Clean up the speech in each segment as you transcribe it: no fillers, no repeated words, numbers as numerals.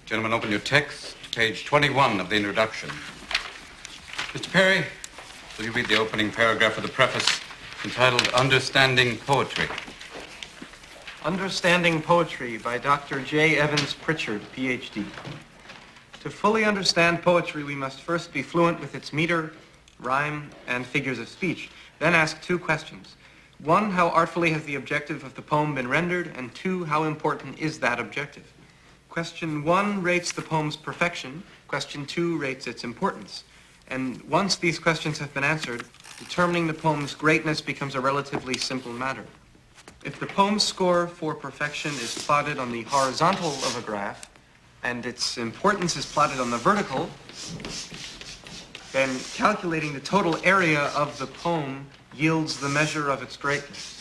Gentlemen, open your text, page 21 of the introduction. Mr. Perry, will you read the opening paragraph of the preface entitled Understanding Poetry? Understanding Poetry by Dr. J. Evans Pritchard, Ph.D. To fully understand poetry, we must first be fluent with its meter, rhyme, and figures of speech. Then ask two questions. One, how artfully has the objective of the poem been rendered? And two, how important is that objective? Question one rates the poem's perfection. Question two rates its importance. And once these questions have been answered, determining the poem's greatness becomes a relatively simple matter. If the poem's score for perfection is plotted on the horizontal of a graph, and its importance is plotted on the vertical, then calculating the total area of the poem yields the measure of its greatness.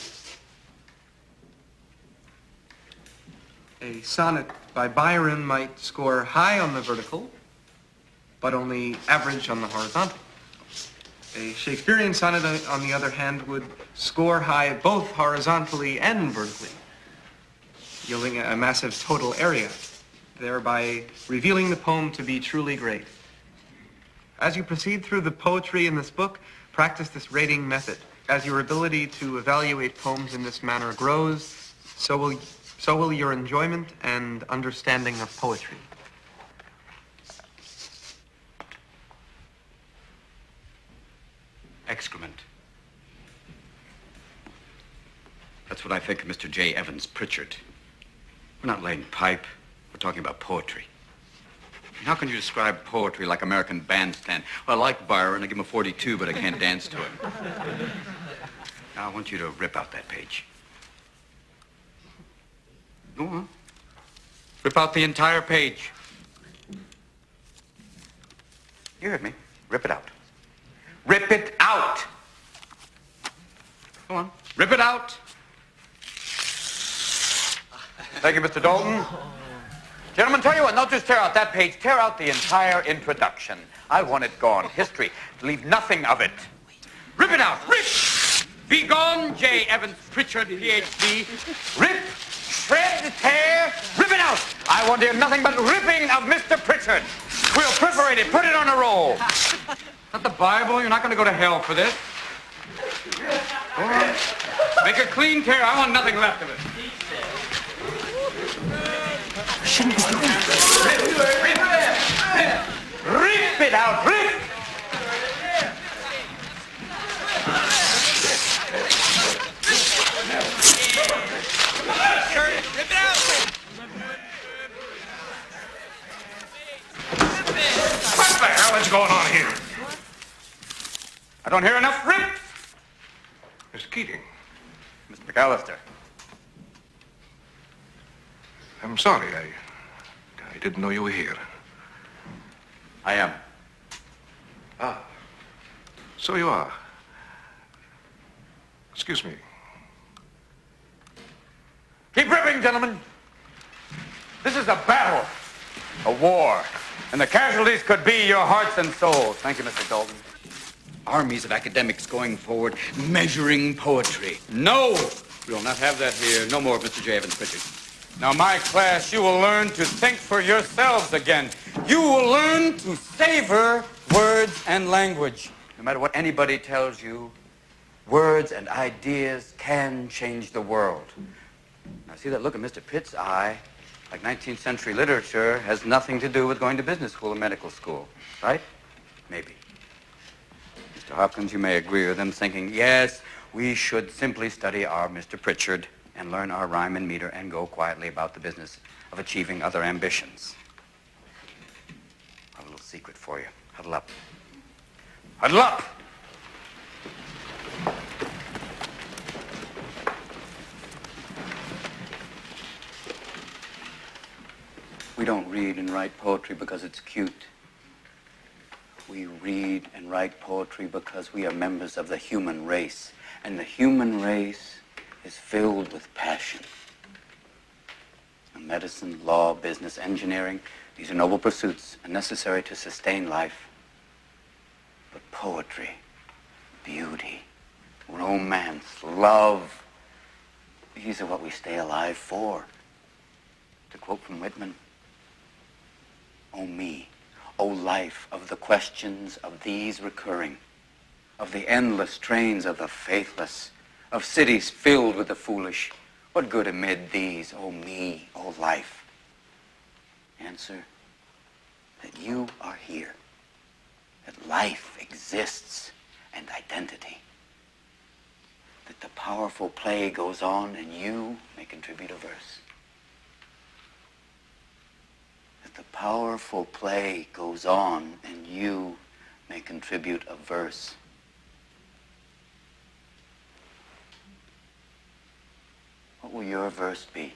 A sonnet by Byron might score high on the vertical, but only average on the horizontal. A Shakespearean sonnet, on the other hand, would score high both horizontally and vertically, yielding a massive total area, thereby revealing the poem to be truly great. As you proceed through the poetry in this book, practice this rating method. As your ability to evaluate poems in this manner grows, so will your enjoyment and understanding of poetry. Excrement. That's what I think of Mr. J. Evans Pritchard. We're not laying pipe. We're talking about poetry. How can you describe poetry like American Bandstand? Well, I like Byron. I give him a 42, but I can't dance to it. Now, I want you to rip out that page. Go on. Rip out the entire page. You heard me. Rip it out. Rip it out! Go on. Rip it out! Thank you, Mr. Dalton. Gentlemen, tell you what, not just tear out that page, tear out the entire introduction. I want it gone. History. Leave nothing of it. Rip it out. Rip! Be gone, J. Evans Pritchard, Ph.D. Rip, shred, tear, rip it out. I want to hear nothing but ripping of Mr. Pritchard. We'll perforate it, put it on a roll. Not the Bible. You're not going to go to hell for this. Go on. Make a clean tear. I want nothing left of it. Rip it out. Rip. Rip it out. What the hell is going on here? I don't hear enough rip. Mr. Keating. Mr. McAllister. I'm sorry. I didn't know you were here. I am. Ah. So you are. Excuse me. Keep ripping, gentlemen. This is a battle, a war, and the casualties could be your hearts and souls. Thank you, Mr. Dalton. Armies of academics going forward, measuring poetry. No! We will not have that here. No more of Mr. J. Evans Pritchard. Now, my class, you will learn to think for yourselves again. You will learn to savor words and language. No matter what anybody tells you, words and ideas can change the world. Now, see that look in Mr. Pitt's eye? Like 19th century literature has nothing to do with going to business school or medical school, right? Maybe. Mr. Hopkins, you may agree with them, thinking, yes, we should simply study our Mr. Pritchard and learn our rhyme and meter and go quietly about the business of achieving other ambitions. A little secret for you. Huddle up. Huddle up! We don't read and write poetry because it's cute. We read and write poetry because we are members of the human race. And the human race is filled with passion. And medicine, law, business, engineering, these are noble pursuits and necessary to sustain life. But poetry, beauty, romance, love, these are what we stay alive for. To quote from Whitman, O me, O life of the questions of these recurring, of the endless trains of the faithless, of cities filled with the foolish, what good amid these, O me, O life? Answer, that you are here, that life exists and identity, that the powerful play goes on and you may contribute a verse. That the powerful play goes on and you may contribute a verse. What will your verse be?